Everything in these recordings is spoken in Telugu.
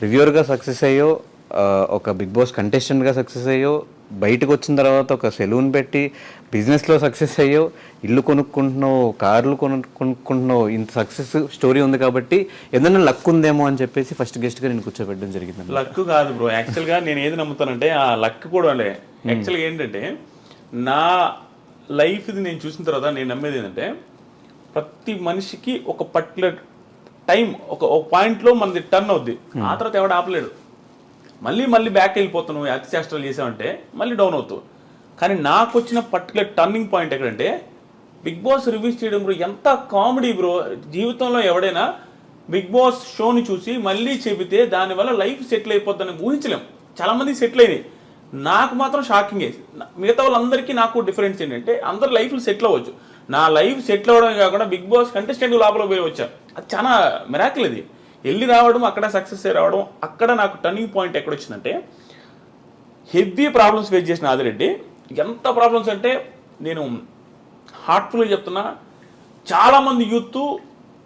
రివ్యూవర్గా సక్సెస్ అయ్యో, ఒక బిగ్ బాస్ కంటెస్టెంట్గా సక్సెస్ అయ్యో, బయటకు వచ్చిన తర్వాత ఒక సెలూన్ పెట్టి బిజినెస్లో సక్సెస్ అయ్యో, ఇల్లు కొనుక్కుంటున్నావు, కార్లు కొనుక్కుంటున్నావు, ఇంత సక్సెస్ స్టోరీ ఉంది కాబట్టి ఏదైనా లక్ ఉందేమో అని చెప్పేసి ఫస్ట్ గెస్ట్గా నేను కూర్చోబెట్టడం జరిగింది. లక్ కాదు బ్రో, యాక్చువల్గా నేను ఏది నమ్ముతానంటే ఆ లక్ కూడా యాక్చువల్గా ఏంటంటే నా లైఫ్ ఇది నేను చూసిన తర్వాత నేను నమ్మేది ఏంటంటే ప్రతి మనిషికి ఒక పర్టికులర్ టైం ఒక పాయింట్లో మనది టర్న్ అవుద్ది, ఆ తర్వాత ఎవడు ఆపలేడు. మళ్ళీ బ్యాక్ వెళ్ళిపోతావు, అతి చేష్టలు చేసావంటే మళ్ళీ డౌన్ అవుతావు. కానీ నాకు వచ్చిన పర్టికులర్ టర్నింగ్ పాయింట్ ఎక్కడంటే బిగ్ బాస్ రివ్యూస్ చేయడం బ్రో. ఎంత కామెడీ బ్రో. జీవితంలో ఎవడైనా బిగ్ బాస్ షోని చూసి మళ్ళీ చెబితే దానివల్ల లైఫ్ సెటిల్ అయిపోద్దని ఊహించలేం. చాలామంది సెటిల్ అయినాయి, నాకు మాత్రం షాకింగ్. మిగతా వాళ్ళందరికీ నాకు డిఫరెన్స్ ఏంటంటే అందరు లైఫ్లో సెటిల్ అవ్వచ్చు, నా లైఫ్ సెటిల్ అవ్వడమే కాకుండా బిగ్ బాస్ కంటెస్టెంట్ లోపల పోయి వచ్చాను. అది చాలా మిరాకిల్. ఇది వెళ్ళి రావడం, అక్కడ సక్సెస్ అయ్యి రావడం. అక్కడ నాకు టర్నింగ్ పాయింట్ ఎక్కడొచ్చిందంటే హెవీ ప్రాబ్లమ్స్ ఫేస్ చేసిన ఆదిరెడ్డి. ఎంత ప్రాబ్లమ్స్ అంటే నేను హార్ట్ఫుల్గా చెప్తున్నా, చాలామంది యూత్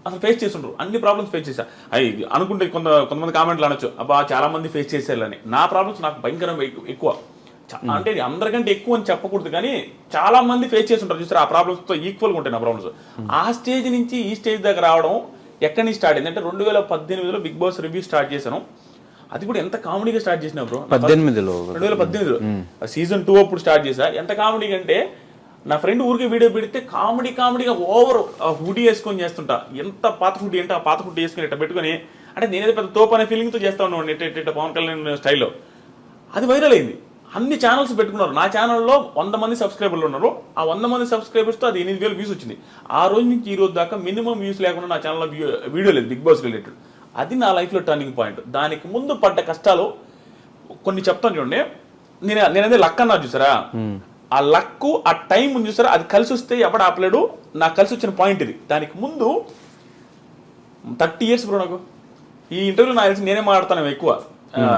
అసలు ఫేస్ చేస్తుండ్రు, అన్ని ప్రాబ్లమ్స్ ఫేస్ చేశా. అవి అనుకుంటే కొంతమంది కామెంట్లు అనొచ్చు, అబ్బా చాలామంది ఫేస్ చేసేయాలని. నా ప్రాబ్లమ్స్ నాకు భయంకరంగా ఎక్కువ, అంటే అందరికంటే ఎక్కువ అని చెప్పకూడదు కానీ చాలా మంది ఫేస్ చేస్తుంటారు చూసారు. ఆ ప్రాబ్లమ్స్తో ఈక్వల్గా ఉంటాయి నా ప్రాబ్లమ్స్. ఆ స్టేజ్ నుంచి ఈ స్టేజ్ దగ్గర రావడం ఎక్కడి నుంచి స్టార్ట్ అయింది అంటే 2018లో బిగ్ బాస్ రివ్యూ స్టార్ట్ చేశాను. అది కూడా ఎంత కామెడీగా స్టార్ట్ చేసినా బ్రో. 2018లో సీజన్ 2 అప్పుడు స్టార్ట్ చేశా. ఎంత కామెడీ అంటే నా ఫ్రెండ్ ఊరికి వీడియో పెడితే కామెడీగా ఓవర్ హుడీ వేసుకొని చేస్తుంటా. ఎంత పాత హుడీ అంటే ఆ పాత హుడీ వేసుకొని ఇట్లా పెట్టుకొని, అంటే నేనేదో పెద్ద తోపు అనే ఫీలింగ్తో చేస్తా ఉన్నాను ఇట్ట పవన్ కళ్యాణ్ స్టైల్లో. అది వైరల్ అయింది, అన్ని ఛానల్స్ పెట్టుకున్నారు. నా ఛానల్లో 100 మంది సబ్స్క్రైబర్లు ఉన్నారు. ఆ 100 మంది సబ్స్క్రైబర్స్తో అది 8,000 వ్యూస్ వచ్చింది. ఆ రోజు నుంచి ఈ రోజు దాకా మినిమం వ్యూస్ లేకుండా నా ఛానల్లో వీడియో లేదు బిగ్ బాస్ రిలేటెడ్. అది నా లైఫ్లో టర్నింగ్ పాయింట్. దానికి ముందు పడ్డ కష్టాలు కొన్ని చెప్తాను చూడండి. నేనదే లక్ అన్నా చూసారా, ఆ లక్ ఆ టైం ఉంది చూసారా, అది కలిసి వస్తే ఎవడు ఆపలేడు. నాకు కలిసి వచ్చిన పాయింట్ ఇది. దానికి ముందు 30 ఇయర్స్ బ్రో. నాకు ఈ ఇంటర్వ్యూలో నాకు తెలిసి నేనే మాట్లాడతాను ఎక్కువ,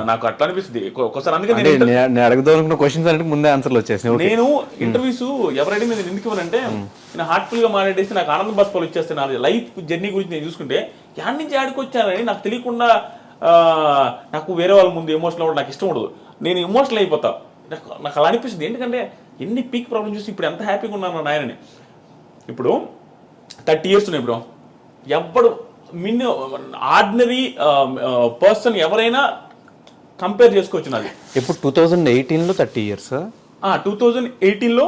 నాకు అట్లా అనిపిస్తుంది ఒక్కోసారి. అందుకే నేను అడుగుదాం అనుకున్న క్వశ్చన్స్ అంటే ముందే ఆన్సర్లు వచ్చేసి నేను ఇంటర్వ్యూస్ ఎవరైనా నేను ఎందుకు ఇవ్వనంటే నేను హార్ట్ఫుల్ గా మాట్లాడేసి నాకు ఆనంద బాష్పాలు వచ్చేస్తాను. నా లైఫ్ జర్నీ గురించి నేను చూసుకుంటే యాడ్ నుంచి యాడికి వచ్చానని నాకు తెలియకుండా నాకు వేరే వాళ్ళ ముందు ఎమోషనల్ అవ్వడం నాకు ఇష్టం ఉండదు. నేను ఎమోషనల్ అయిపోతా. నాకు అలా అనిపిస్తుంది. ఎందుకంటే ఎన్ని పీక్ ప్రాబ్లమ్ చూసి ఇప్పుడు ఎంత హ్యాపీగా ఉన్నాను నాయనని. ఇప్పుడు 30 ఇయర్స్ ఉన్నాయి బ్రో. ఎవ్వడు ఆర్డినరీ పర్సన్ ఎవరైనా కంపేర్ చేసుకోవచ్చు. నాది ఇప్పుడు 2018లో 30 ఇయర్స్, 2018లో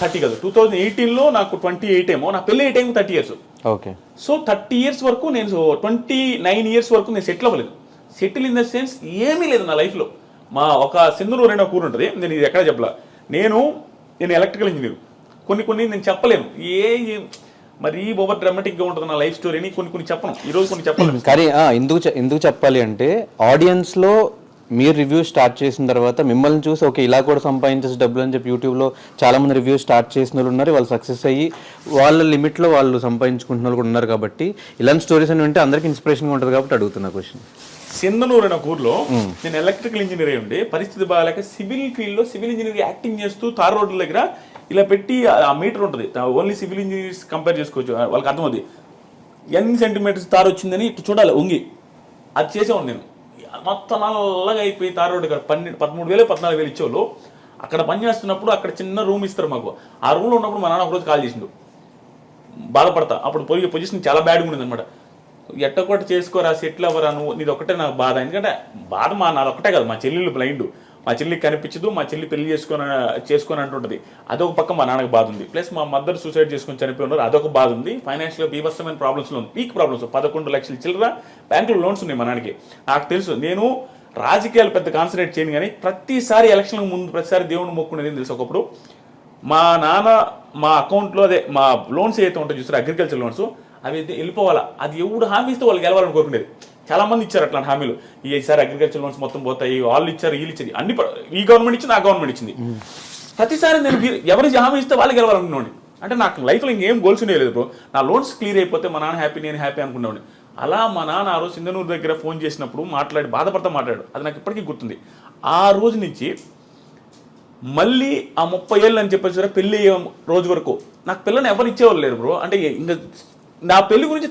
30 కాదు, 2018లో నాకు 28 ఏమో. నా పెళ్ళి 8 30 ఇయర్స్. ఓకే. సో 30 ఇయర్స్ వరకు నేను 29 ఇయర్స్ వరకు నేను సెటిల్ అవ్వలేదు. సెటిల్ ఇన్ ద సెన్స్ ఏమీ లేదు నా లైఫ్లో. మా ఒక సింధూరు అనే ఊరు ఉంటుంది, నేను ఇది ఎక్కడ చెప్పలా. నేను ఎలక్ట్రికల్ ఇంజనీర్. కొన్ని నేను చెప్పలేను, మరి ఓవర్ డ్రామాటిక్గా ఉంటుంది నా లైఫ్ స్టోరీని. కొన్ని చెప్పను, ఈరోజు కొన్ని చెప్పలేను. కానీ ఎందుకు చెప్పాలి అంటే ఆడియన్స్లో మీరు రివ్యూ స్టార్ట్ చేసిన తర్వాత మిమ్మల్ని చూసి ఓకే ఇలా కూడా సంపాదించేసి డబ్బులు అని చెప్పి యూట్యూబ్లో చాలామంది రివ్యూ స్టార్ట్ చేసిన వాళ్ళు ఉన్నారు, వాళ్ళు సక్సెస్ అయ్యి వాళ్ళ లిమిట్లో వాళ్ళు సంపాదించుకుంటున్న వాళ్ళు కూడా ఉన్నారు. కాబట్టి ఇలాంటి స్టోరీస్ అని వింటే అందరికీ ఇన్స్పిరేషన్గా ఉంటుంది కాబట్టి అడుగుతున్నా క్వశ్చన్. సింధనూరు అనే ఊర్లో నేను ఎలక్ట్రికల్ ఇంజనీర్ అయ్యి ఉండి పరిస్థితి బాగాలేక సివిల్ ఫీల్డ్లో సివిల్ ఇంజనీర్ యాక్టింగ్ చేస్తూ తార్ రోడ్ల దగ్గర ఇలా పెట్టి ఆ మీటర్ ఉంటుంది, ఓన్లీ సివిల్ ఇంజనీర్స్ కంపేర్ చేసుకోవచ్చు, వాళ్ళకి అర్థమవుతుంది ఎన్ని సెంటీమీటర్స్ తారు వచ్చిందని ఇటు చూడాలి ఉంగి. అది చేసేవాడు నేను. మొత్తం నల్లగా అయిపోయి తార్ రోడ్డు ఇక్కడ 13,000 14,000 ఇచ్చేవాళ్ళు. అక్కడ పని చేస్తున్నప్పుడు అక్కడ చిన్న రూమ్ ఇస్తారు మాకు. ఆ రూమ్లో ఉన్నప్పుడు మా నాన్న ఒకరోజు కాల్ చేసిండు, బాధపడతా. అప్పుడు పోయి పొజిషన్ చాలా బ్యాడ్గా ఉండేది అనమాట. ఎట్టొక్కటి చేసుకోరా, సెటిల్ అవ్వరా, నువ్వు నీది ఒక్కటే నాకు బాధ. ఎందుకంటే బాధ నాది ఒక్కటే కాదు, మా చెల్లెళ్ళు బ్లైండ్, మా చెల్లికి కనిపించదు, మా చెల్లి పెళ్లి చేసుకొని అంటుంటుంది, అదొక పక్క మా నాన్నకి బాధ ఉంది. ప్లస్ మా మదర్ సూసైడ్ చేసుకొని చనిపోయి ఉన్నారు, అదొక బాధ ఉంది. ఫైనాన్షియల్గా బీభత్సమైన ప్రాబ్లమ్స్లో ఉంది, పీక్ ప్రాబ్లమ్స్. 11 లక్షల చిల్లర బ్యాంకులో లోన్స్ ఉన్నాయి మా నాన్నకి. నాకు తెలుసు, నేను రాజకీయాలు పెద్ద కాన్సన్ట్రేట్ చేయను కానీ ప్రతిసారి ఎలక్షన్లకు ముందు ప్రతిసారి దేవుని మొక్కునేది తెలుసు. ఒకప్పుడు మా నాన్న మా అకౌంట్లో అదే మా లోన్స్ ఏదైతే ఉంటాయో చూసారు, అగ్రికల్చర్ లోన్స్, అవి వెళ్ళిపోవాలా. అది ఎవడు హామీ ఇస్తే వాళ్ళు గెలవాలని కోరుకునేది. చాలా మంది ఇచ్చారు అట్లాంటి హామీలు. ఈసారి అగ్రికల్చర్ లోన్స్ మొత్తం పోతాయి, వాళ్ళు ఇచ్చారు, వీళ్ళు ఇచ్చింది, అన్ని ఈ గవర్నమెంట్ ఇచ్చింది, ఆ గవర్నమెంట్ ఇచ్చింది. ప్రతిసారి నేను ఎవరికి హామీ ఇస్తే వాళ్ళు గెలవాలనుకున్నాను. అంటే నాకు లైఫ్లో ఇంకేం గోల్స్ ఉండేది బ్రో. నా లోన్స్ క్లియర్ అయిపోతే మా నాన్న హ్యాపీ, నేను హ్యాపీ అనుకున్నాను. అలా మా నాన్న ఆ రోజు సింధనూరు దగ్గర ఫోన్ చేసినప్పుడు బాధపడతా మాట్లాడాడు. అది నాకు ఇప్పటికీ గుర్తుంది. ఆ రోజు నుంచి మళ్ళీ ఆ 30 ఏళ్ళు అని చెప్పేసి పెళ్ళి అయ్యే రోజు వరకు నాకు పిల్లని ఎవరు ఇచ్చేవాళ్ళు లేరు బ్రో. అంటే ఇంకా నా పెళ్లి గురించి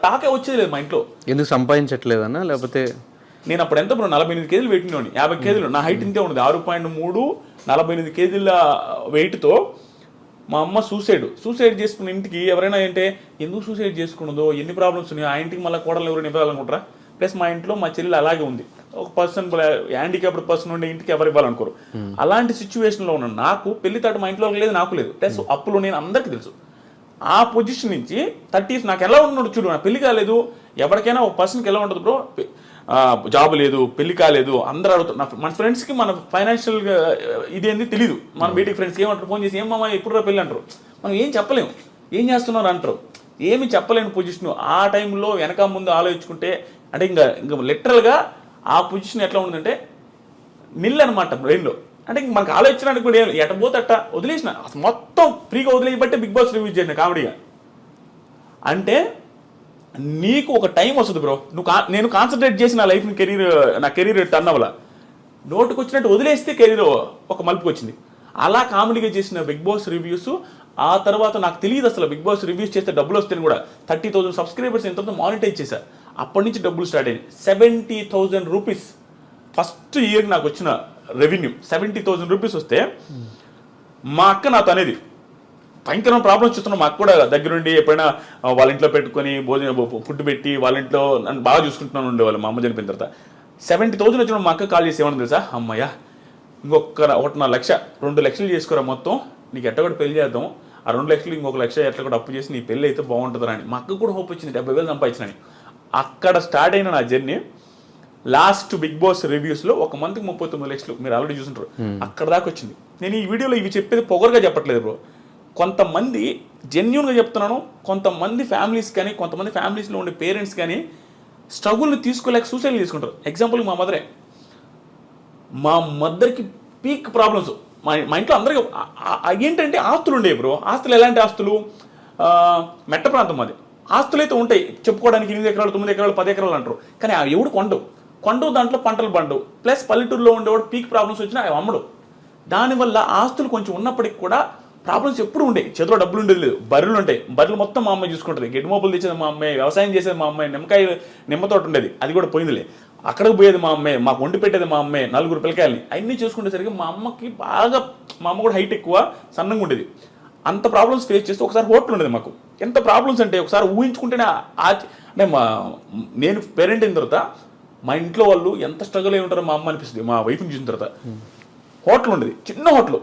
టాకే వచ్చేది లేదు మా ఇంట్లో. ఎందుకు సంపాదించట్లేదన్నా, లేకపోతే నేను అప్పుడు ఎంత బ్రో 48 కేజీలు వెయిట్ ఉండేవాడిని, 50 కేజీలు నా హైట్ ఇంతే ఉండదు, 6.3 48 కేజీల వెయిట్తో మా అమ్మ సూసైడ్ చేసుకున్న ఇంటికి ఎవరైనా అంటే ఎందుకు సూసైడ్ చేసుకున్నదో, ఎన్ని ప్రాబ్లమ్స్ ఉన్నాయో, ఆ ఇంటికి మళ్ళీ కోడలు ఎవరైనా ఇవ్వాలనుకుంటారా? ప్లస్ మా ఇంట్లో మా చెల్లెలు అలాగే ఉంది, ఒక పర్సన్ హ్యాండిక్యాప్డ్ పర్సన్ ఉండే ఇంటికి ఎవరు ఇవ్వాలనుకోరు. అలాంటి సిచ్యువేషన్లో ఉన్న నాకు పెళ్లి తాట మా ఇంట్లో లేదు, నాకు లేదు, ప్లస్ అప్పులు నేను అందరికీ తెలుసు. ఆ పొజిషన్ నుంచి 30s నాకు ఎలా ఉన్నాడు చూడు, నా పెళ్లి కాలేదు, ఎవరికైనా ఒక పర్సన్కి ఎలా ఉంటుంది బ్రో, జాబ్ లేదు, పెళ్లి కాలేదు, అందరూ అడుగుతారు. మన ఫ్రెండ్స్కి మన ఫైనాన్షియల్ ఇదేంది తెలీదు, మన బీటెక్ ఫ్రెండ్స్కి ఏమంటారు, ఫోన్ చేసి ఏం మామ ఎప్పుడు పెళ్ళి అంటారు, మనం ఏం చెప్పలేము, ఏం చేస్తున్నారు అంటారు, ఏమి చెప్పలేని పొజిషన్. ఆ టైంలో వెనక ముందు ఆలోచించుకుంటే అంటే ఇంకా లిటరల్గా ఆ పొజిషన్ ఎట్లా ఉందంటే నిల్ అనమాట బ్రెయిన్లో. అంటే ఇంక మనకు ఆలోచించడానికి కూడా ఎట్టబోతే అట్ట వదిలేసిన, మొత్తం ఫ్రీగా వదిలేయబట్టే బిగ్ బాస్ రివ్యూ చేసిన కామెడీగా. అంటే నీకు ఒక టైం వస్తుంది బ్రో, నేను కాన్సన్ట్రేట్ చేసి నా లైఫ్ని నా కెరీర్ టర్న్ అవ్వాల, నోటుకు వచ్చినట్టు వదిలేస్తే కెరీర్ ఒక మలుపుకి వచ్చింది. అలా కామెడీగా చేసిన బిగ్ బాస్ రివ్యూస్. ఆ తర్వాత నాకు తెలియదు అసలు బిగ్ బాస్ రివ్యూస్ చేస్తే డబ్బులు వస్తాయని కూడా. 30,000 సబ్స్క్రైబర్స్ ఎంతో మానిటైజ్ చేశారు, అప్పటి నుంచి డబ్బులు స్టార్ట్ అయ్యింది. 70,000 రూపీస్ ఫస్ట్ ఇయర్ నాకు వచ్చిన రెవెన్యూ. 70,000 రూపీస్ వస్తే మా అక్క నాతో అనేది భయంకరమైన ప్రాబ్లమ్స్ చూస్తున్నాం. మాకు కూడా దగ్గరుండి ఎప్పుడైనా వాళ్ళ ఇంట్లో పెట్టుకొని ఫుడ్ పెట్టి వాళ్ళ ఇంట్లో నన్ను బాగా చూసుకుంటున్నాను ఉండేవాళ్ళు. మా అమ్మ చనిపోయిన తర్వాత 70,000 వచ్చిన మా అక్క కాల్ చేసి ఏమన్నా తెలుసా, అమ్మయ్య ఇంకొక 1.5 లక్ష 2 లక్షలు చేసుకోరా మొత్తం, నీకు ఎట్ట కూడా పెళ్లి చేద్దాం, ఆ 2 లక్షలు ఇంకొక లక్ష ఎట్లా కూడా అప్పు చేసి నీ పెళ్ళి అయితే బాగుంటుందని అని మా అక్క కూడా హోప్ వచ్చింది. 70,000 సంపాదించినని. అక్కడ స్టార్ట్ అయిన నా జర్నీ లాస్ట్ బిగ్ బాస్ రివ్యూస్లో 1 మంత్కి 39 లక్షలు, మీరు ఆల్రెడీ చూసుంటారు, అక్కడ దాకా వచ్చింది. నేను ఈ వీడియోలో ఇవి చెప్పేది పొగరుగా చెప్పట్లేదు బ్రో, కొంతమంది జెన్యున్గా చెప్తున్నాను. కొంతమంది ఫ్యామిలీస్ కానీ, కొంతమంది ఫ్యామిలీస్లో ఉండే పేరెంట్స్ కానీ స్ట్రగుల్ని తీసుకోలేక సూసైడ్ చేసుకుంటారు. ఎగ్జాంపుల్ మా మదర్కి పీక్ ప్రాబ్లమ్స్. మా ఇంట్లో అందరికీ ఏంటంటే ఆస్తులు ఉండేవి బ్రో. ఆస్తులు ఎలాంటి ఆస్తులు, మెట్ట ప్రాంతం అది, ఆస్తులు అయితే ఉంటాయి చెప్పుకోవడానికి 8 ఎకరాలు 9 ఎకరాలు 10 ఎకరాలు అంటారు, కానీ అవి ఎవడు కొండవు దాంట్లో పంటలు పండు. ప్లస్ పల్లెటూరులో ఉండేవాడు పీక్ ప్రాబ్లమ్స్ వచ్చినా అవి అమ్మడు. దానివల్ల ఆస్తులు కొంచెం ఉన్నప్పటికి కూడా ప్రాబ్లమ్స్ ఎప్పుడు ఉండేవి. చేతిలో డబ్బులు ఉండేది లేదు. బర్రెలు ఉంటాయి, బర్రెలు మొత్తం మా అమ్మాయి చూసుకుంటుంది, గడ్డి మోపులు తెచ్చేది మా అమ్మాయి, వ్యవసాయం చేసేది మా అమ్మాయి, నిమ్మతోట ఉండేది అది కూడా పోయిందిలే, అక్కడికి పోయేది మా అమ్మాయి, మాకు వండి పెట్టేది మా అమ్మాయి, 4 పిల్లకాయలని అన్నీ చూసుకునేసరికి మా అమ్మకి బాగా, మా అమ్మ కూడా హైట్ ఎక్కువ, సన్నంగా ఉండేది. అంత ప్రాబ్లమ్స్ ఫేస్ చేస్తే ఒకసారి హోటల్ ఉండేది మాకు. ఎంత ప్రాబ్లమ్స్ అంటే ఒకసారి ఊహించుకుంటేనే అంటే నేను పేరెంట్ అయిన తర్వాత మా ఇంట్లో వాళ్ళు ఎంత స్ట్రగుల్ అయి ఉంటారో మా అమ్మ అనిపిస్తుంది. మా వైఫ్ని చూసిన తర్వాత హోటల్ ఉండేది, చిన్న హోటల్,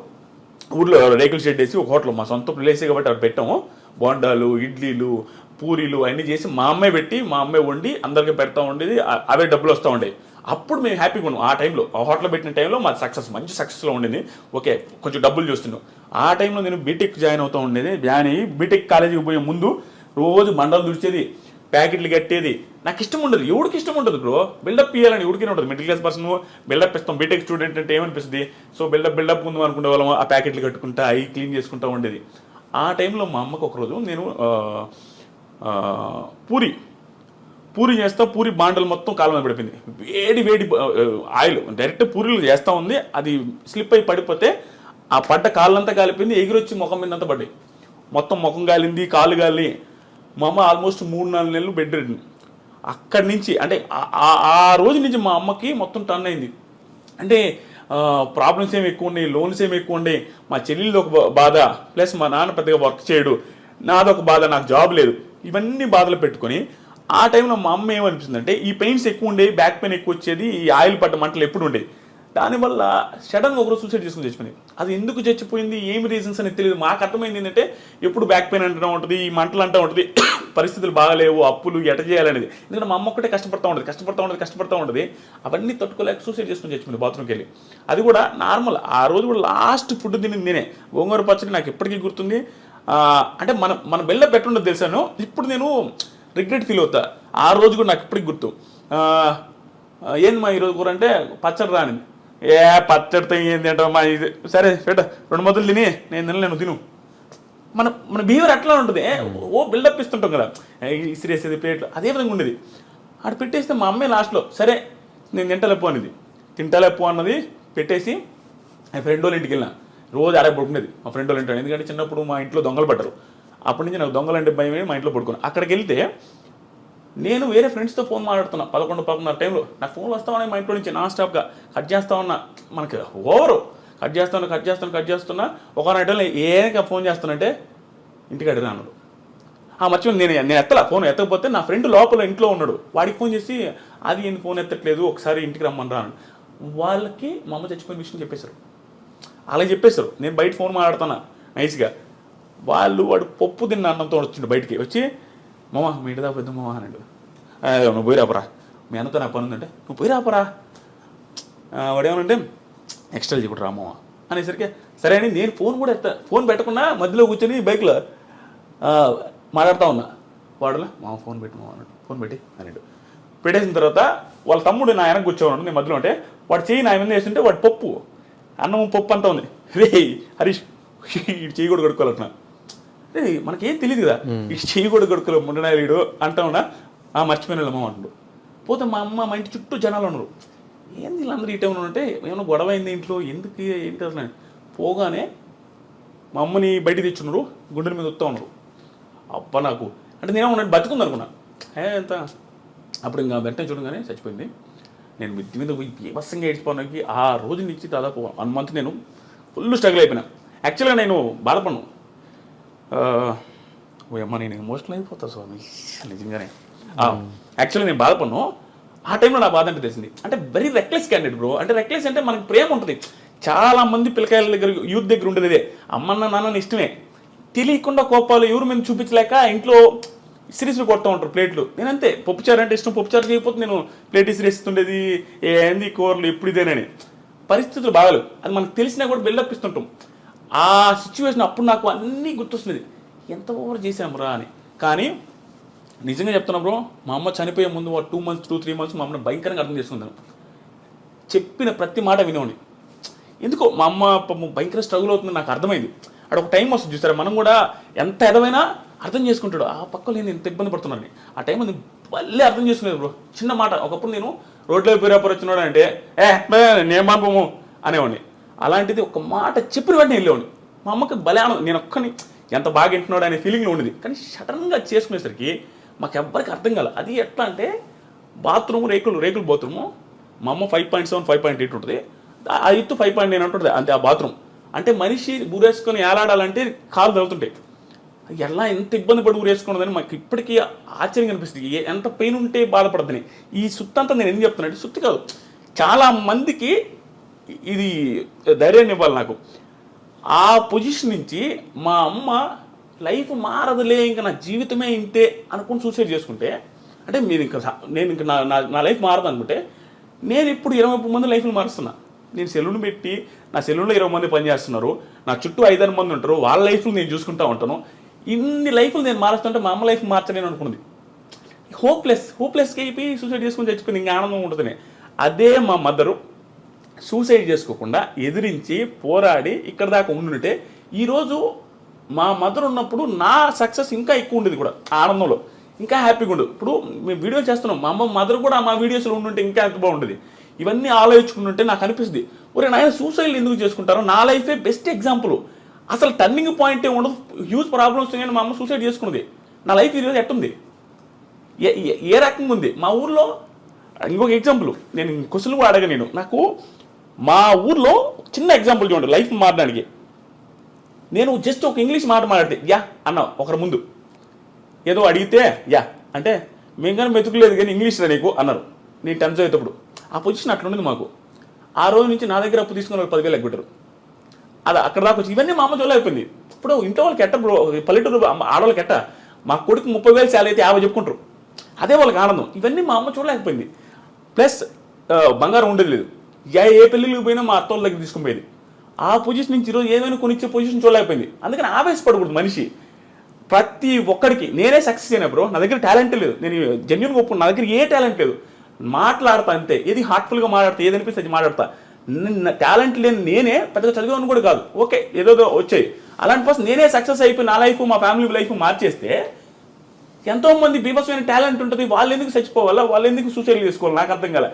ఊర్లో రేకుల షెడ్ వేసి ఒక హోటల్, మా సొంత ప్లేసే కాబట్టి అక్కడ పెట్టాము. బోండాలు, ఇడ్లీలు, పూరీలు అన్నీ చేసి మా అమ్మాయి పెట్టి, మా అమ్మాయి వండి అందరికీ పెడతా ఉండేది. అవే డబ్బులు వస్తూ ఉండేవి. అప్పుడు మేము హ్యాపీగా ఉన్నాం. ఆ టైంలో, ఆ హోటల్ పెట్టిన టైంలో మా మంచి సక్సెస్లో ఉండేది. ఓకే, కొంచెం డబ్బులు చూస్తున్నాం. ఆ టైంలో నేను బీటెక్ జాయిన్ అవుతూ ఉండేది. జాయిన్ అయ్యి బీటెక్ కాలేజీకి పోయే ముందు రోజు మండలు దుడిచేది, ప్యాకెట్లు కట్టేది. నాకు ఇష్టం ఉండదు, ఎవరికి ఇష్టం ఉండదు బ్రో. బిల్డప్ ఇవ్వాలని ఎవరికైనా ఉంటుంది. మిడిల్ క్లాస్ పర్సన్ బిల్డప్ ఇస్తాం. బీటెక్ స్టూడెంట్ అంటే ఏమనిపిస్తుంది, సో బిల్డప్ ముందు అనుకునే వాళ్ళం. ఆ ప్యాకెట్లు కట్టుకుంటా, అవి క్లీన్ చేసుకుంటూ ఉండేది. ఆ టైంలో మా అమ్మకు ఒకరోజు నేను పూరి చేస్తా, పూరి బాండలు మొత్తం కాలం మీద పడిపోయింది. వేడి ఆయిల్ డైరెక్ట్ పూరీలు చేస్తూ ఉంది, అది స్లిప్ అయి పడిపోతే ఆ పడ్డ కాళ్ళంతా కాలిపోయింది, ఎగిరొచ్చి ముఖం మీద అంతా పడ్డాయి. మొత్తం ముఖం కాలింది, కాలు కాలి. మా అమ్మ ఆల్మోస్ట్ 3-4 నెలలు బెడ్ రెడ్. అక్కడి నుంచి అంటే ఆ రోజు నుంచి మా అమ్మకి మొత్తం టర్న్ అయింది. అంటే ప్రాబ్లమ్స్ ఏమి ఎక్కువ ఉన్నాయి, లోన్స్ ఏమి ఎక్కువ ఉన్నాయి, మా చెల్లెళ్ళు ఒక బాధ, ప్లస్ మా నాన్న పెద్దగా వర్క్ చేయడు, నాదొక బాధ, నాకు జాబ్ లేదు, ఇవన్నీ బాధలు పెట్టుకొని ఆ టైంలో మా అమ్మ ఏమనిపిస్తుందంటే ఈ పెయిన్స్ ఎక్కువ ఉండేవి, బ్యాక్ పెయిన్ ఎక్కువ వచ్చేది, ఈ ఆయిల్ పడ్డ మంటలు ఎప్పుడు ఉండేవి. దానివల్ల సడన్గా ఒకరోజు సూసైడ్ చేసుకుని చచ్చిపోయింది. అది ఎందుకు చచ్చిపోయింది, ఏమి రీజన్స్ అనేది తెలియదు. మాకు అర్థమైంది ఏంటంటే ఎప్పుడు బ్యాక్ పెయిన్ అంటూ ఉంటుంది, ఈ మంటలు అంటూ ఉంటుంది, పరిస్థితులు బాగాలేవు, అప్పులు ఎట చేయాలనేది. ఎందుకంటే మా అమ్మ ఒక్కటే కష్టపడతా ఉంటుంది. అవన్నీ తట్టుకోలేక సూసైడ్ చేసుకుని చచ్చిపోయింది బాత్రూమ్కి వెళ్ళి. అది కూడా నార్మల్. ఆ రోజు కూడా లాస్ట్ ఫుడ్ తినింది నేనే. గోంగూర పచ్చడి నాకు ఎప్పటికీ గుర్తుంది. అంటే మన బెల్ల పెట్టుండదు తెలుసాను. ఇప్పుడు నేను రిగ్రెట్ ఫీల్ అవుతా. ఆ రోజు కూడా నాకు ఇప్పటికి గుర్తు. ఏంది మా ఈరోజు కూర అంటే పచ్చడి రానిది. పచ్చడితో ఏంది అంటే మా ఇది సరే పెట్ట 2 ముద్దలు తిని నేను తినలేను తిను. మన బిహేవియర్ అట్లా ఉంటుంది. బిల్డప్ ఇస్తుంటాం కదా, ఇసిరేసేది ప్లేట్లు, అదే విధంగా ఉండేది. అక్కడ పెట్టేస్తే మా అమ్మాయి లాస్ట్లో సరే నేను తింటలేపు అన్నది పెట్టేసి ఆ ఫ్రెండ్ వాళ్ళ ఇంటికి వెళ్ళిన. రోజు అరే పడుకునేది మా ఫ్రెండ్ వాళ్ళ ఇంట్లో. ఎందుకంటే చిన్నప్పుడు మా ఇంట్లో దొంగలు పడ్డారు. అప్పటి నుంచి నాకు దొంగలంటే భయమే, మా ఇంట్లో పడుకున్నాను. అక్కడికి వెళ్తే నేను వేరే ఫ్రెండ్స్తో ఫోన్ మాట్లాడుతున్నా 11-11:30 టైంలో నాకు ఫోన్లు వస్తా ఉన్నాయి మా ఇంట్లో నుంచి నాన్ స్టాప్గా కట్ చేస్తా ఉన్నా, మనకి ఓవరు కట్ చేస్తున్నా ఒక టైంలో ఏక ఫోన్ చేస్తానంటే ఇంటికి అడిగినా అన్నాడు. మర్చిపోయి నేను ఎత్తలా, ఫోన్ ఎత్తకపోతే నా ఫ్రెండ్ లోపల ఇంట్లో ఉన్నాడు, వాడికి ఫోన్ చేసి అది ఏంటి ఫోన్ ఎత్తట్లేదు ఒకసారి ఇంటికి రమ్మని రాను. వాళ్ళకి మా అమ్మ చచ్చిపోయిన విషయం చెప్పేశారు, అలా చెప్పేశారు. నేను బయట ఫోన్ మాట్లాడుతున్నా నైస్గా, వాడు పప్పు తిన్న అన్నంతో వచ్చిండు బయటికి వచ్చి, మామ మీ ఇంటి దాకా పెద్ద మామ అన్నాడు. నువ్వు పోయి రాపరా, మీ అన్నతో నాకు పని ఉందంటే నువ్వు పోయి రాపరా. వాడు ఏమనంటే నెక్స్ట్ వెళ్ళి కూడా రామా అనేసరికి సరే అని నేను ఫోన్ కూడా ఫోన్ పెట్టకుండా మధ్యలో కూర్చొని బైక్లో మాట్లాడుతూ ఉన్నా. వాడులా మా ఫోన్ పెట్టి మా అన్నాడు, ఫోన్ పెట్టి అన్నాడు. పెట్టేసిన తర్వాత వాళ్ళ తమ్ముడు నా వెనక కూర్చోన్నాడు, నేను మధ్యలో ఉంటే వాడు చెయ్యి నా మీద వేస్తుంటే వాడు పప్పు అన్నం పప్పు అంతా ఉంది. రే హరీష్ ఇటు చెయ్యి కూడా కడుక్కోవాలన్నా, రే మనకేం తెలియదు కదా, ఇటు చెయ్యి కూడా కడుక్కోలేదు ముండనాయుడు అంటా ఉన్నా. మర్చిపోయిన అమ్మ అంటుడు. పోతే మా అమ్మ మా ఇంటి చుట్టూ జనాలు ఉన్నారు, ఏంది వీళ్ళందరూ ఈ టైంలో ఉంటే ఏమైనా గొడవ అయింది ఇంట్లో ఎందుకు ఏంటి అసలు. పోగానే మా అమ్మని బయట తెచ్చున్నారు, గుండెల మీద వస్తూ ఉన్నారు. అబ్బా నాకు అంటే నేను ఉన్నాను బతుకుంది అనుకున్నా ఎంత. అప్పుడు ఇంకా వెంటనే చూడగానే చచ్చిపోయింది. నేను మిద్ది మీద పోయి బీభత్సంగా ఏడ్చిపోవడానికి ఆ రోజు నుంచి దాదాపు 1 మంత్ నేను ఫుల్ స్ట్రగుల్ అయిపోయినా. యాక్చువల్గా నేను బాధపడ్ను, అమ్మ నేను ఎమోషనల్ అయిపోతా స్వామి నిజంగానే. యాక్చువల్గా నేను బాధపడ్ను. ఆ టైంలో నా బాధ అంటే తెలిసింది. అంటే వెరీ రెక్లెస్ క్యాండిడేట్ బ్రో. అంటే రెక్లెస్ అంటే మనకి ప్రేమ ఉంటుంది. చాలా మంది పిల్లకాయల దగ్గర యూత్ దగ్గర ఉండేది ఇదే, అమ్మన్న నాన్న ఇష్టమే, తెలియకుండా కోపాలు ఎవరి మీద చూపించలేక ఇంట్లో సిరీస్లు కొడతా ఉంటారు ప్లేట్లు. నేనంతే, పప్పుచారు అంటే ఇష్టం, పప్పుచారు చేయకపోతే నేను ప్లేట్ ఇస్తుండేది, ఏంది కూరలు ఎప్పుడు ఇదేనని. పరిస్థితులు బాగాలేవు, అది మనకు తెలిసినా కూడా బిల్డప్ ఇస్తుంటాం. ఆ సిచ్యువేషన్ అప్పుడు నాకు అన్నీ గుర్తొస్తుంది, ఎంత ఓవర్ చేసాము రా అని. కానీ నిజంగా చెప్తున్నా బ్రో, మా అమ్మ చనిపోయే ముందు 2 months 2-3 months మా అమ్మని భయంకరంగా అర్థం చేసుకుంటాను. చెప్పిన ప్రతి మాట వినేవాడిని. ఎందుకో మా అమ్మ భయంకర స్ట్రగుల్ అవుతుంది నాకు అర్థమైంది. అక్కడ ఒక టైం వస్తుంది చూసారా, మనం కూడా ఎంత ఎదవైనా అర్థం చేసుకుంటాడు. ఆ పక్కలో నేను ఎంత ఇబ్బంది పడుతున్నాను ఆ టైం అది మళ్ళీ అర్థం చేసుకునేది బ్రో. చిన్న మాట, ఒకప్పుడు నేను రోడ్లో పేరాపర్ వచ్చినాడు అంటే నేను పంపము అనేవాడిని. అలాంటిది ఒక మాట చెప్పిన వెంటనే వెళ్ళేవాడిని. మా అమ్మకి భలే ఆనందం, నేను ఒక్కని ఎంత బాగా వింటున్నాడు అనే ఫీలింగ్లో ఉండేది. కానీ సడన్గా చేసుకునేసరికి మాకు ఎవ్వరికి అర్థం కాలేదు. అది ఎట్లా అంటే బాత్రూమ్ రేకులు బాత్రూము, మా అమ్మ 5.7 5.8 ఉంటుంది, ఆ ఎత్తు 5.9 ఉంటుంది అంతే. ఆ బాత్రూమ్ అంటే మనిషి ఊరేసుకొని ఏలాడాలంటే కాలు తగులుతుంటాయి. ఎలా ఎంత ఇబ్బంది పడి ఊరేసుకున్నదని మాకు ఇప్పటికీ ఆశ్చర్యంగా అనిపిస్తుంది, ఎంత పెయిన్ ఉంటే బాధపడద్దని. ఈ సుత్తంతా నేను ఎందుకు చెప్తున్నా అంటే సుత్తి కాదు, చాలా మందికి ఇది ధైర్యాన్ని ఇవ్వాలి నాకు. ఆ పొజిషన్ నుంచి మా అమ్మ లైఫ్ మారదులే ఇంకా నా జీవితమే ఇంతే అనుకుని సూసైడ్ చేసుకుంటే, అంటే నేను ఇంకా నా లైఫ్ మారదు అనుకుంటే, నేను ఇప్పుడు 20 మంది లైఫ్లు మారుస్తున్నా. నేను సెలూన్ పెట్టి నా సెలూన్లో 20 మంది పనిచేస్తున్నారు, నా చుట్టూ 5-6 మంది ఉంటారు, వాళ్ళ లైఫ్లు నేను చూసుకుంటూ ఉంటాను. ఇన్ని లైఫ్లు నేను మారుస్తుంటే మా అమ్మ లైఫ్ మార్చలేను అనుకున్నది. హోప్లెస్గా అయిపోయి సూసైడ్ చేసుకుని చచ్చిపోయింది, ఇంకా ఆనందం ఉంటుంది. అదే మా మదరు సూసైడ్ చేసుకోకుండా ఎదిరించి పోరాడి ఇక్కడ దాకా ఉండుంటే ఈరోజు మా మదర్ ఉన్నప్పుడు నా సక్సెస్ ఇంకా ఎక్కువ ఉండేది కూడా, ఆనందంలో ఇంకా హ్యాపీగా ఉండదు. ఇప్పుడు మేము వీడియో చేస్తున్నాం, మా అమ్మ మదర్ కూడా మా వీడియోస్లో ఉండుంటే ఇంకా ఎంత బాగుండేది. ఇవన్నీ ఆలోచించుకుంటుంటే నాకు అనిపిస్తుంది, ఒరే నాయన సూసైడ్ ఎందుకు చేసుకుంటారో, నా లైఫే బెస్ట్ ఎగ్జాంపుల్. అసలు టర్నింగ్ పాయింట్ ఉండదు, హ్యూజ్ ప్రాబ్లమ్స్ కానీ మా అమ్మ సూసైడ్ చేసుకున్నది. నా లైఫ్ ఈరోజు ఎట్టుంది, ఏ రకంగా ఉంది. మా ఊర్లో ఇంకొక ఎగ్జాంపుల్ నేను క్వశ్చన్ కూడా అడగా, నాకు మా ఊర్లో చిన్న ఎగ్జాంపుల్ చూడండి లైఫ్ మారడానికి. నేను జస్ట్ ఒక ఇంగ్లీష్ మాట మాట్లాడితే యా అన్నా ఒకరి ముందు, ఏదో అడిగితే యా అంటే మేము కానీ మెతుకులేదు కానీ ఇంగ్లీష్ రా నీకు అన్నారు. నేను 10th చదివేటప్పుడు ఆ పొజిషన్ అట్లుండేది మాకు. ఆ రోజు నుంచి నా దగ్గర అప్పు తీసుకుని 10,000 ఎగ్గొట్టారు. అది అక్కడ దాకా వచ్చి ఇవన్నీ మా అమ్మ చూడలే అయిపోయింది. ఇప్పుడు ఇంట్లో వాళ్ళకి ఎట్ట బ్రో, పల్లెటూరు ఆడవాళ్ళకి ఎట్ట, మా కొడుకు 30,000 శాలరీ అయితే 50 చెప్పుకుంటారు, అదే వాళ్ళకి ఆనందం. ఇవన్నీ మా అమ్మ చూడలేకపోయింది. ప్లస్ బంగారం ఉండేది లేదు, ఏ పెళ్ళిళ్ళకి పోయినా మా అత్తోళ్ళ దగ్గర తీసుకుని పోయేది. ఆ పొజిషన్ నుంచి ఈరోజు ఏమైనా కొనిచ్చే పొజిషన్ చూడలేకపోయింది. అందుకని ఆవేశపడకూడదు మనిషి. ప్రతి ఒక్కడికి నేనే సక్సెస్ అయినా బ్రో, నా దగ్గర టాలెంట్ లేదు, నేను జెన్యూన్గా ఒప్పుకున్నా, నా దగ్గర ఏ టాలెంట్ లేదు, మాట్లాడతా అంతే, ఏది హార్ట్ఫుల్గా మాట్లాడతా, ఏది అనిపిస్తే అది మాట్లాడతా. టాలెంట్ లేని నేనే పెద్దగా చదివాను కూడా కాదు, ఓకే ఏదో వచ్చాయి. అలాంటి పర్సన్ నేనే సక్సెస్ అయిపోయి నా లైఫ్ మా ఫ్యామిలీ లైఫ్ మార్చేస్తే ఎంతోమంది బీభత్సమైన టాలెంట్ ఉంటుంది, వాళ్ళు ఎందుకు చచ్చిపోవాలా, వాళ్ళు ఎందుకు సూసైడ్ చేసుకోవాలి, నాకు అర్థం కాలే.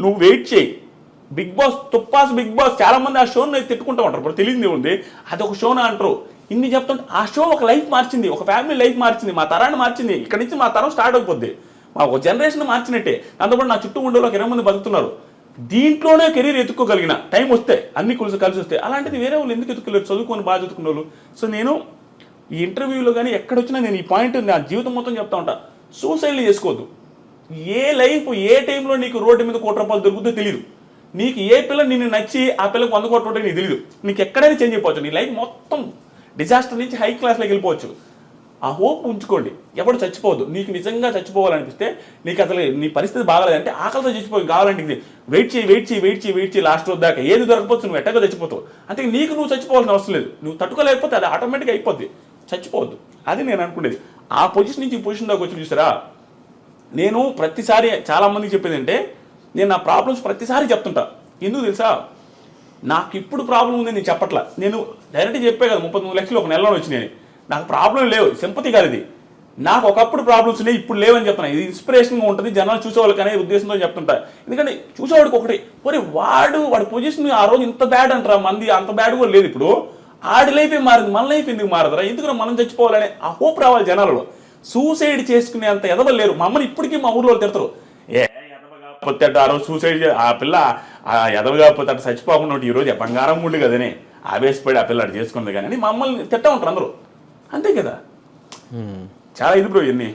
నువ్వు వెయిట్ చేయి, బిగ్ బాస్ తుప్పాస్ బిగ్ బాస్ చాలా మంది ఆ షోని తిట్టుకుంటూ ఉంటారు, ఇప్పుడు తెలియదు ఉంది అది ఒక షోనా అంటారు. ఇన్ని చెప్తుంటే ఆ షో ఒక లైఫ్ మార్చింది, ఒక ఫ్యామిలీ లైఫ్ మార్చింది, మా తరాన్ని మార్చింది. ఇక్కడ నుంచి మా తరం స్టార్ట్ అయిపోద్ది. మా ఒక జనరేషన్ మార్చినట్టే. దాంతోపాటు నా చుట్టూ ఉండే వాళ్ళకి 20 మంది బతుకుతున్నారు. దీంట్లోనే కెరీర్ ఎత్తుక్కోగలిగిన టైం వస్తే అన్ని కలిసి వస్తే, అలాంటిది వేరే వాళ్ళు ఎందుకు ఎత్తుకోలేరు? చదువుకొని బాగా చదువుకున్న వాళ్ళు. సో నేను ఈ ఇంటర్వ్యూలో కానీ ఎక్కడొచ్చినా నేను ఈ పాయింట్ నా జీవితం మొత్తం చెప్తా ఉంటా, సూసైడ్లు చేసుకోవద్దు. ఏ లైఫ్ ఏ టైంలో నీకు రోడ్డు మీద ₹1 దొరుకుతుందో తెలియదు. నీకు ఏ పిల్ల నిన్ను నచ్చి ఆ పిల్లకి 100 కోట్లు ఉంటే నీకు తెలియదు. నీకు ఎక్కడైనా చేంజ్ అయిపోవచ్చు. నీ లైఫ్ మొత్తం డిజాస్టర్ నుంచి హై క్లాస్లోకి వెళ్ళిపోవచ్చు. ఆ హోప్ ఉంచుకోండి. ఎవడు చచ్చిపోవద్దు. నీకు నిజంగా చచ్చిపోవాలనిపిస్తే, నీకు అసలు నీ పరిస్థితి బాగాలేదంటే, ఆకలితో చచ్చిపోయి కావాలంటే ఇది వెయిట్ చేయి లాస్ట్ రోజు దాకా ఏది దొరకపోవచ్చు, నువ్వు ఎట్టగా చచ్చిపోతావు. అంటే నీకు నువ్వు చచ్చిపోవాల్సిన అవసరం లేదు. నువ్వు తట్టుకోలేకపోతే అది ఆటోమేటిక్గా అయిపోద్ది. చచ్చిపోవద్దు. అది నేను అనుకునేది. ఆ పొజిషన్ నుంచి ఈ పొజిషన్ దాకా వచ్చి చూసారా, నేను ప్రతిసారి చాలామందికి చెప్పేది అంటే, నేను నా ప్రాబ్లమ్స్ ప్రతిసారి చెప్తుంటా. ఎందుకు తెలుసా, నాకు ఇప్పుడు ప్రాబ్లం ఉందని నేను చెప్పట్లా. నేను డైరెక్ట్గా చెప్పే కదా 39 లక్షలు ఒక నెలలో వచ్చినాయి. నాకు ప్రాబ్లం లేవు, సింపతి కాదు ఇది. నాకు ఒకప్పుడు ప్రాబ్లమ్స్ ఉన్నాయి, ఇప్పుడు లేవని చెప్తున్నా. ఇది ఇన్స్పిరేషన్గా ఉంటుంది, జనాలు చూసేవాళ్ళకి అనే ఉద్దేశంతో చెప్తుంటా. ఎందుకంటే చూసేవాడికి ఒకటి, మరి వాడి పొజిషన్ ఆ రోజు ఇంత బ్యాడ్ అంటారా, మంది అంత బ్యాడ్ కూడా లేదు. ఇప్పుడు ఆడి లైఫే మారింది, మన లైఫ్ ఎందుకు మారదురా? ఎందుకు మనం చచ్చిపోవాలనే ఆ హోప్ రావాలి జనాలలో. సూసైడ్ చేసుకునే అంత ఎదవలు లేరు. మా అమ్మని ఇప్పటికీ మా ఊర్లో తిడతారు, ఎదవగాపోతే ఆ రోజు సూసైడ్ ఆ పిల్ల ఎదవగాపోతే అటు చచ్చిపోకుండా ఈ రోజు బంగారం ఉండు కదనే ఆవేశపడి ఆ పిల్ల అటు చేసుకుంది కానీ మా అమ్మల్ని తిట్టా ఉంటారు అందరూ. అంతే కదా. చాలా ఇది బ్రో ఇవన్నీ.